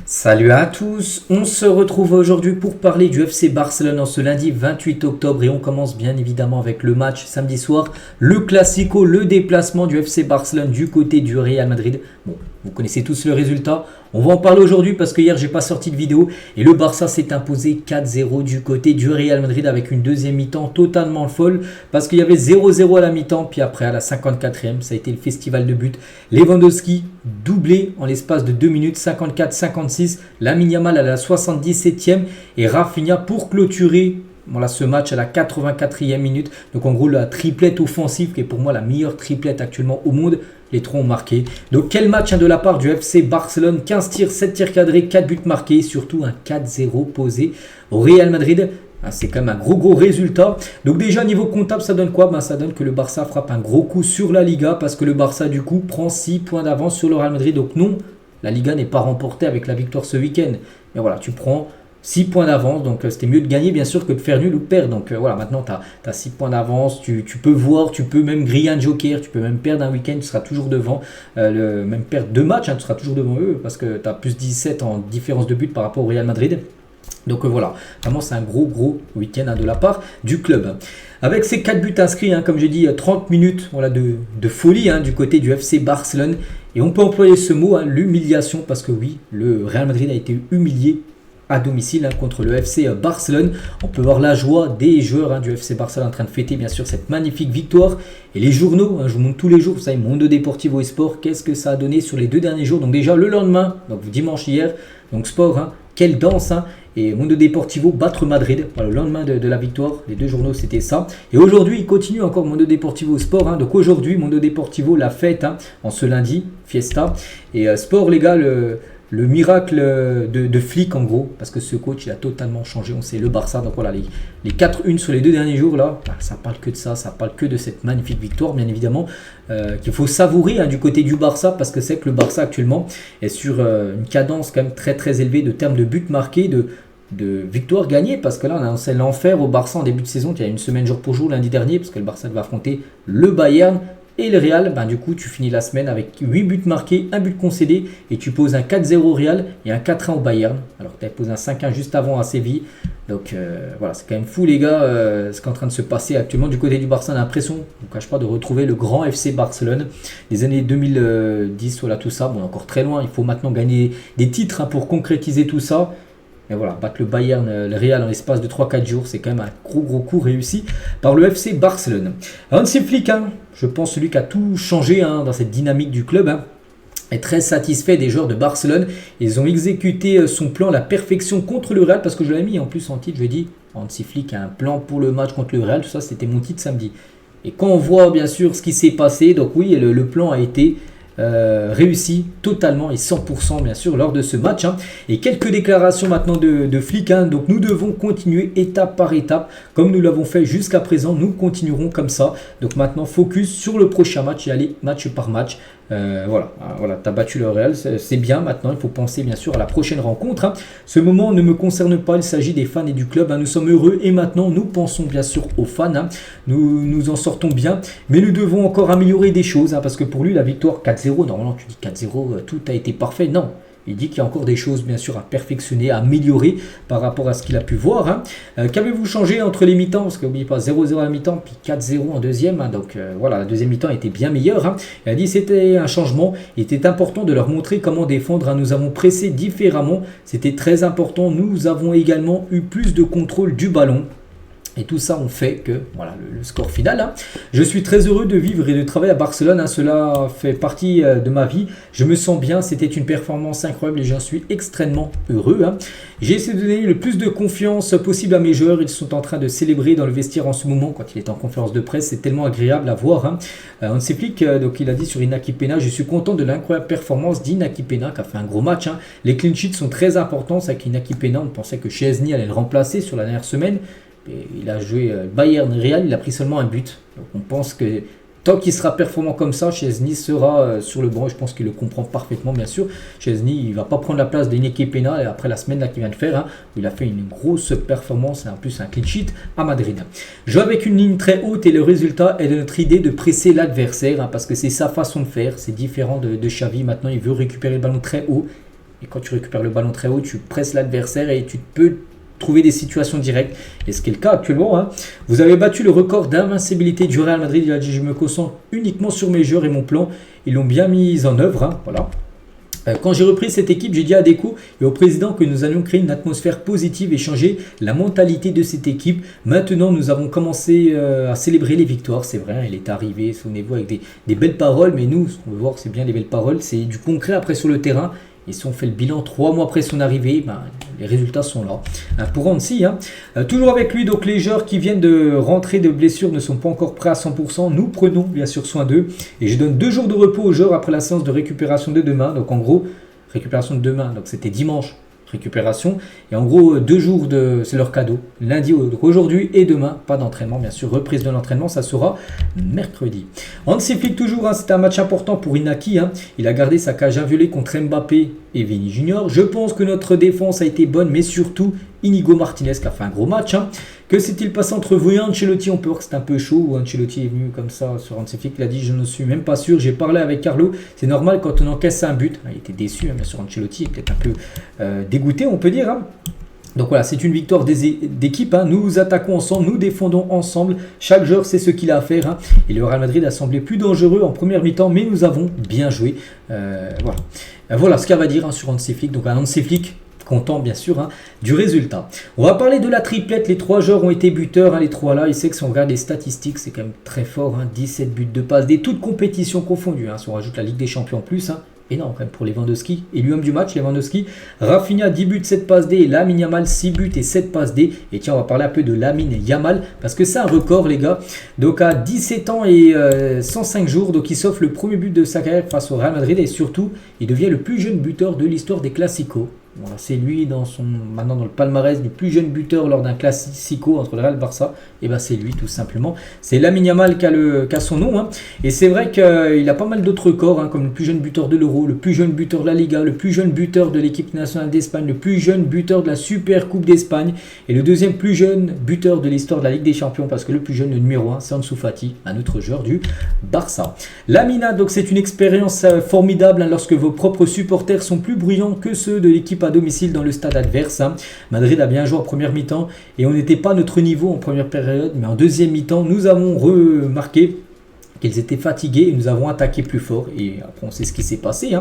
Salut à tous, on se retrouve aujourd'hui pour parler du FC Barcelone en ce lundi 28 octobre et on commence bien évidemment avec le match samedi soir, le Classico, le déplacement du FC Barcelone du côté du Real Madrid. Bon, vous connaissez tous le résultat, on va en parler aujourd'hui parce que hier j'ai pas sorti de vidéo et le Barça s'est imposé 4-0 du côté du Real Madrid avec une deuxième mi-temps totalement folle parce qu'il y avait 0-0 à la mi-temps puis après à la 54e ça a été le festival de buts. Lewandowski doublé en l'espace de 2 minutes, 54-56, Lamine Yamal à la 77e et Rafinha pour clôturer ce match à la 84e minute. Donc en gros la triplette offensive qui est pour moi la meilleure triplette actuellement au monde. Les trois ont marqué. Donc quel match de la part du FC Barcelone, 15 tirs, 7 tirs cadrés, 4 buts marqués, surtout un 4-0 posé au Real Madrid. C'est quand même un gros résultat. Donc déjà niveau comptable ça donne quoi? Ça donne que le Barça frappe un gros coup sur la Liga parce que le Barça du coup prend 6 points d'avance sur le Real Madrid. Donc non, la Liga n'est pas remportée avec la victoire ce week-end. Mais voilà, tu prends 6 points d'avance, donc c'était mieux de gagner bien sûr que de faire nul ou de perdre. Donc voilà, maintenant tu as 6 points d'avance, tu peux voir, tu peux même griller un joker, tu peux même perdre un week-end, tu seras toujours devant, même perdre 2 matchs, tu seras toujours devant eux parce que tu as plus 17 en différence de but par rapport au Real Madrid. Donc voilà, vraiment c'est un gros week-end de la part du club. Avec ces 4 buts inscrits, comme j'ai dit, 30 minutes de folie du côté du FC Barcelone. Et on peut employer ce mot, l'humiliation, parce que oui, le Real Madrid a été humilié à domicile contre le FC Barcelone. On peut voir la joie des joueurs du FC Barcelone en train de fêter bien sûr cette magnifique victoire. Et les journaux, je vous montre tous les jours, vous savez, Mundo Deportivo et Sport, qu'est-ce que ça a donné sur les 2 derniers jours. Donc déjà le lendemain, donc dimanche hier, donc Sport, quelle danse et Mundo Deportivo battre Madrid, voilà, le lendemain de la victoire, les 2 journaux c'était ça. Et aujourd'hui il continue encore Mundo Deportivo Sport, donc aujourd'hui Mundo Deportivo la fête en ce lundi, fiesta. Et Sport les gars, le miracle de Flick en gros, parce que ce coach il a totalement changé, on sait le Barça, donc voilà les 4-1 sur les 2 derniers jours là, ça parle que de ça parle que de cette magnifique victoire bien évidemment, qu'il faut savourer du côté du Barça, parce que c'est que le Barça actuellement est sur une cadence quand même très élevée de termes de buts marqués, de victoires gagnées, parce que là on a annoncé l'enfer au Barça en début de saison, il y a une semaine jour pour jour lundi dernier, parce que le Barça va affronter le Bayern. Et le Real, du coup, tu finis la semaine avec 8 buts marqués, 1 but concédé et tu poses un 4-0 au Real et un 4-1 au Bayern. Alors que tu avais posé un 5-1 juste avant à Séville. Donc voilà, c'est quand même fou les gars, ce qui est en train de se passer actuellement du côté du Barça. On a l'impression, je ne cache pas, de retrouver le grand FC Barcelone des années 2010, voilà tout ça. Bon, encore très loin, il faut maintenant gagner des titres pour concrétiser tout ça. Mais voilà, battre le Bayern, le Real en l'espace de 3-4 jours, c'est quand même un gros coup réussi par le FC Barcelone. Hansi Flick, je pense celui qui a tout changé dans cette dynamique du club, est très satisfait des joueurs de Barcelone. Ils ont exécuté son plan à la perfection contre le Real, parce que je l'avais mis en plus en titre, je dis Hansi Flick a un plan pour le match contre le Real, tout ça c'était mon titre samedi. Et quand on voit bien sûr ce qui s'est passé, donc oui, le plan a été réussi totalement et 100% bien sûr lors de ce match, et quelques déclarations maintenant de Flick, donc nous devons continuer étape par étape comme nous l'avons fait jusqu'à présent, nous continuerons comme ça, donc maintenant focus sur le prochain match et aller match par match. Voilà, tu as battu le Real, c'est bien. Maintenant il faut penser bien sûr à la prochaine rencontre, Ce moment ne me concerne pas, il s'agit des fans et du club, nous sommes heureux et maintenant nous pensons bien sûr aux fans, nous en sortons bien, mais nous devons encore améliorer des choses, parce que pour lui la victoire 4-0, normalement tu dis 4-0 tout a été parfait, non. Il dit qu'il y a encore des choses bien sûr à perfectionner, à améliorer par rapport à ce qu'il a pu voir. Qu'avez-vous changé entre les mi-temps? Parce qu'oubliez pas 0-0 à la mi-temps, puis 4-0 en deuxième. Donc voilà, la deuxième mi-temps était bien meilleure. Il a dit que c'était un changement. Il était important de leur montrer comment défendre. Nous avons pressé différemment. C'était très important. Nous avons également eu plus de contrôle du ballon. Et tout ça on fait que, voilà le score final. Je suis très heureux de vivre et de travailler à Barcelone. Cela fait partie de ma vie. Je me sens bien. C'était une performance incroyable et j'en suis extrêmement heureux. J'ai essayé de donner le plus de confiance possible à mes joueurs. Ils sont en train de célébrer dans le vestiaire en ce moment quand il est en conférence de presse. C'est tellement agréable à voir. Hansi Flick, donc il a dit sur Iñaki Peña, je suis content de l'incroyable performance d'Iñaki Peña qui a fait un gros match. Les clean sheets sont très importants. C'est qu'Iñaki Peña, on pensait que Szczesny allait le remplacer sur la dernière semaine. Et il a joué Bayern Real, il a pris seulement un but. Donc on pense que tant qu'il sera performant comme ça, Szczesny sera sur le banc. Je pense qu'il le comprend parfaitement bien sûr. Szczesny, il ne va pas prendre la place d'Iñaki Peña après la semaine qu'il vient de faire, où il a fait une grosse performance et en plus un clean sheet à Madrid. Joue avec une ligne très haute et le résultat est de notre idée de presser l'adversaire, parce que c'est sa façon de faire. C'est différent de Xavi. Maintenant il veut récupérer le ballon très haut. Et quand tu récupères le ballon très haut, tu presses l'adversaire et tu peux trouver des situations directes. Et ce qui est le cas actuellement. Hein. Vous avez battu le record d'invincibilité du Real Madrid. Il a dit je me concentre uniquement sur mes joueurs et mon plan. Ils l'ont bien mis en œuvre. Hein. Voilà. Quand j'ai repris cette équipe, j'ai dit à Deco et au président que nous allions créer une atmosphère positive et changer la mentalité de cette équipe. Maintenant, nous avons commencé à célébrer les victoires. C'est vrai, il est arrivé, souvenez-vous, avec des belles paroles. Mais nous, ce qu'on veut voir, c'est bien les belles paroles. C'est du concret après sur le terrain. Et si on fait le bilan 3 mois après son arrivée, les résultats sont là. Pour Hansi, toujours avec lui, donc les joueurs qui viennent de rentrer de blessure ne sont pas encore prêts à 100%. Nous prenons bien sûr soin d'eux. Et je donne 2 jours de repos aux joueurs après la séance de récupération de demain. Donc en gros, récupération de demain, donc c'était dimanche. Récupération et en gros 2 jours c'est leur cadeau, lundi, donc aujourd'hui et demain, pas d'entraînement bien sûr, reprise de l'entraînement, ça sera mercredi. Hansi Flick toujours, c'était un match important pour Inaki, il a gardé sa cage inviolée contre Mbappé et Vini Junior. Je pense que notre défense a été bonne, mais surtout Inigo Martinez qui a fait un gros match. Que s'est-il passé entre vous et Ancelotti? On peut voir que c'est un peu chaud. Ancelotti est venu comme ça sur Hansi Flick. Il a dit je ne suis même pas sûr. J'ai parlé avec Carlo. C'est normal quand on encaisse un but. Il était déçu, bien sûr. Ancelotti est peut-être un peu dégoûté, on peut dire. Donc voilà, c'est une victoire d'équipe. Nous attaquons ensemble, nous défendons ensemble. Chaque joueur sait ce qu'il a à faire. Et le Real Madrid a semblé plus dangereux en première mi-temps, mais nous avons bien joué. Voilà ce qu'il va dire sur Hansi Flick. Donc un Hansi Flick content bien sûr du résultat. On va parler de la triplette. Les 3 joueurs ont été buteurs, les 3 là. Il sait que si on regarde les statistiques, c'est quand même très fort. 17 buts de passe, toutes compétitions confondues. Si on rajoute la Ligue des Champions en plus. Énorme quand même pour Lewandowski. Et l'homme du match, Lewandowski. Rafinha 10 buts, 7 passes D. Et Lamine Yamal 6 buts et 7 passes D. Et tiens, on va parler un peu de Lamine Yamal parce que c'est un record les gars. Donc à 17 ans et 105 jours, donc il s'offre le premier but de sa carrière face au Real Madrid. Et surtout, il devient le plus jeune buteur de l'histoire des Classicos. Voilà, c'est lui maintenant dans le palmarès du plus jeune buteur lors d'un classico entre le Real et le Barça. Et c'est lui tout simplement. C'est Lamine Yamal qui a son nom. Et c'est vrai qu'il a pas mal d'autres records comme le plus jeune buteur de l'Euro, le plus jeune buteur de la Liga, le plus jeune buteur de l'équipe nationale d'Espagne, le plus jeune buteur de la Super Coupe d'Espagne et le deuxième plus jeune buteur de l'histoire de la Ligue des Champions parce que le plus jeune, le numéro 1, c'est Ansu Fati, un autre joueur du Barça. Lamina, donc c'est une expérience formidable lorsque vos propres supporters sont plus bruyants que ceux de l'équipe à domicile dans le stade adverse. Madrid a bien joué en première mi-temps et on n'était pas à notre niveau en première période, mais en deuxième mi-temps, nous avons remarqué qu'ils étaient fatigués et nous avons attaqué plus fort. Et après, on sait ce qui s'est passé.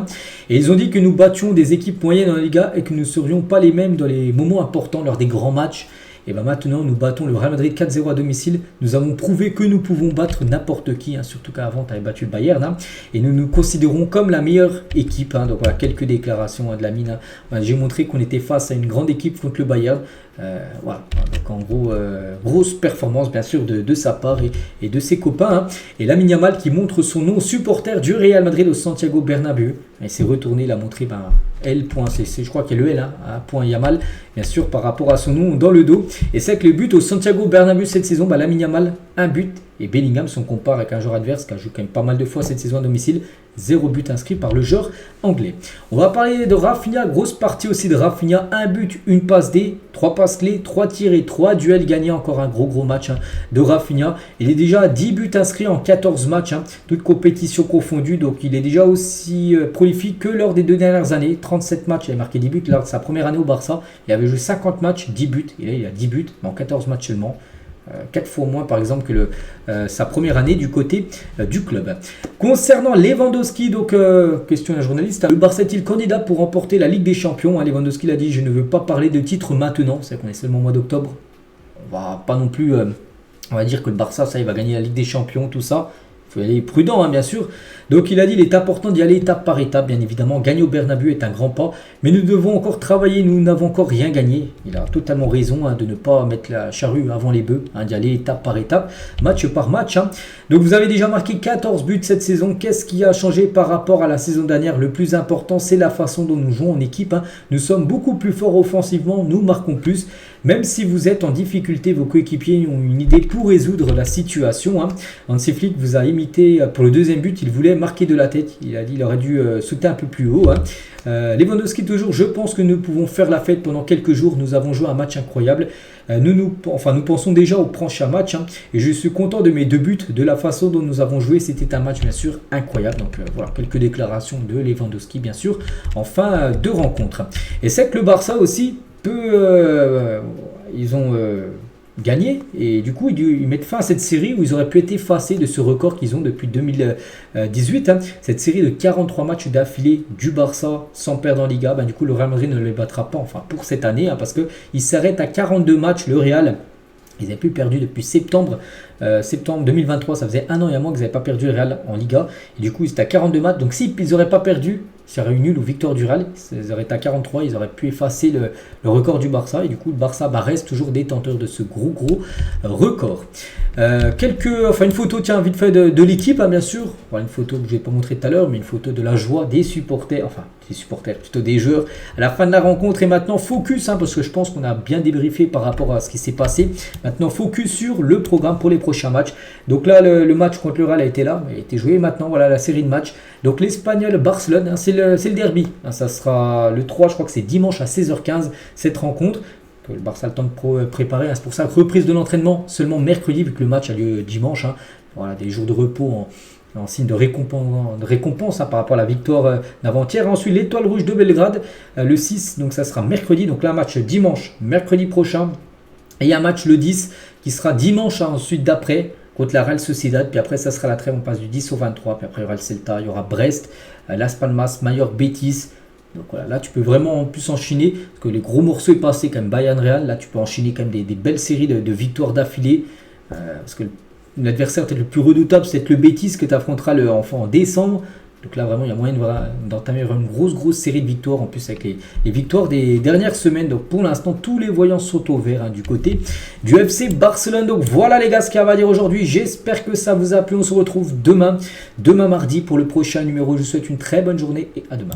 Et ils ont dit que nous battions des équipes moyennes dans la Liga et que nous ne serions pas les mêmes dans les moments importants lors des grands matchs. Et maintenant, nous battons le Real Madrid 4-0 à domicile. Nous avons prouvé que nous pouvons battre n'importe qui, surtout qu'avant, tu avais battu le Bayern. Et nous nous considérons comme la meilleure équipe. Donc voilà, quelques déclarations de la mine. J'ai montré qu'on était face à une grande équipe contre le Bayern. Voilà. Donc en gros, grosse performance bien sûr de sa part et de ses copains. Et Lamine Yamal qui montre son nom supporter du Real Madrid au Santiago Bernabéu. Il s'est retourné, il a montré L.CC, je crois qu'il y a le L, point Yamal, bien sûr, par rapport à son nom dans le dos. Et c'est que le but au Santiago Bernabéu cette saison, Lamine Yamal, un but. Et Bellingham, si on compare avec un joueur adverse qui a joué quand même pas mal de fois cette saison à domicile, 0 but inscrit par le joueur anglais. On va parler de Rafinha, grosse partie aussi de Rafinha, un but, une passe D, 3 passes clés, 3 tirs et 3 duels gagnés, encore un gros match de Rafinha. Il est déjà à 10 buts inscrits en 14 matchs, toutes compétitions confondues, donc il est déjà aussi prolifique que lors des 2 dernières années, 37 matchs, il a marqué 10 buts lors de sa première année au Barça, il avait joué 50 matchs, 10 buts, et là il a 10 buts, mais en 14 matchs seulement. 4 fois moins par exemple que sa première année du côté du club. Concernant Lewandowski, donc question d'un journaliste, le Barça est-il candidat pour remporter la Ligue des Champions? Lewandowski l'a dit, je ne veux pas parler de titre maintenant, c'est qu'on est seulement au mois d'octobre. On va pas non plus, on va dire que le Barça, ça il va gagner la Ligue des Champions, tout ça. Il faut aller prudent bien sûr. Donc il a dit il est important d'y aller étape par étape, bien évidemment. Gagner au Bernabéu est un grand pas, mais nous devons encore travailler, nous n'avons encore rien gagné. Il a totalement raison de ne pas mettre la charrue avant les bœufs, d'y aller étape par étape, match par match. Donc vous avez déjà marqué 14 buts cette saison. Qu'est-ce qui a changé par rapport à la saison dernière? Le plus important, c'est la façon dont nous jouons en équipe. Nous sommes beaucoup plus forts offensivement, nous marquons plus. Même si vous êtes en difficulté, vos coéquipiers ont une idée pour résoudre la situation. Hansi Flick vous a imité pour le deuxième but, il voulait marquer de la tête. Il a dit qu'il aurait dû sauter un peu plus haut. Lewandowski toujours, je pense que nous pouvons faire la fête pendant quelques jours. Nous avons joué un match incroyable. Nous pensons déjà au prochain match. Et je suis content de mes deux buts, de la façon dont nous avons joué. C'était un match bien sûr incroyable. Donc voilà, quelques déclarations de Lewandowski bien sûr en fin de rencontre. Et c'est que le Barça aussi peut... ils ont... gagné et du coup ils mettent fin à cette série où ils auraient pu être effacés de ce record qu'ils ont depuis 2018, cette série de 43 matchs d'affilée du Barça sans perdre en Liga. Du coup le Real Madrid ne les battra pas pour cette année, parce qu'ils s'arrêtent à 42 matchs. Le Real, ils n'avaient plus perdu depuis septembre 2023, ça faisait un an et un mois qu'ils n'avaient pas perdu le Real en Liga. Et du coup, ils étaient à 42 matchs. Donc, s'ils n'auraient pas perdu, s'il y aurait eu nul ou victoire du Real, ils auraient été à 43. Ils auraient pu effacer le record du Barça. Et du coup, le Barça reste toujours détenteur de ce gros record. Une photo, tiens, vite fait de l'équipe, bien sûr. Voilà, une photo que je ne vais pas montrer tout à l'heure, mais une photo de la joie des supporters, plutôt des joueurs à la fin de la rencontre. Et maintenant, focus, parce que je pense qu'on a bien débriefé par rapport à ce qui s'est passé. Maintenant, focus sur le programme pour les prochains matchs. Donc là, le match contre le Real a été joué. Maintenant, voilà la série de matchs. Donc l'Espagnol Barcelone, c'est le derby. Ça sera le 3, je crois que c'est dimanche à 16h15 cette rencontre. Le Barça a le temps de préparer. C'est pour ça que reprise de l'entraînement seulement mercredi, vu que le match a lieu dimanche. Voilà, des jours de repos en signe de récompense par rapport à la victoire d'avant-hier. Ensuite, l'Étoile Rouge de Belgrade, le 6, donc ça sera mercredi. Donc là, un match dimanche, mercredi prochain. Et un match le 10 qui sera dimanche ensuite d'après contre la Real Sociedad. Puis après, ça sera la trêve. On passe du 10 au 23. Puis après, il y aura le Celta, il y aura Brest, Las Palmas, Mallorca, Betis. Donc voilà, là tu peux vraiment en plus enchaîner, parce que les gros morceaux est passé quand même Bayern Real. Là tu peux enchaîner quand même des belles séries de victoires d'affilée, parce que l'adversaire peut-être le plus redoutable c'est le Betis que tu affronteras en décembre. Donc là vraiment il y a moyen d'entamer une grosse série de victoires, en plus avec les victoires des dernières semaines. Donc pour l'instant tous les voyants sont au vert du côté du FC Barcelone. Donc voilà les gars ce qu'il y a à dire aujourd'hui. J'espère que ça vous a plu. On se retrouve demain mardi pour le prochain numéro. Je vous souhaite une très bonne journée et à demain.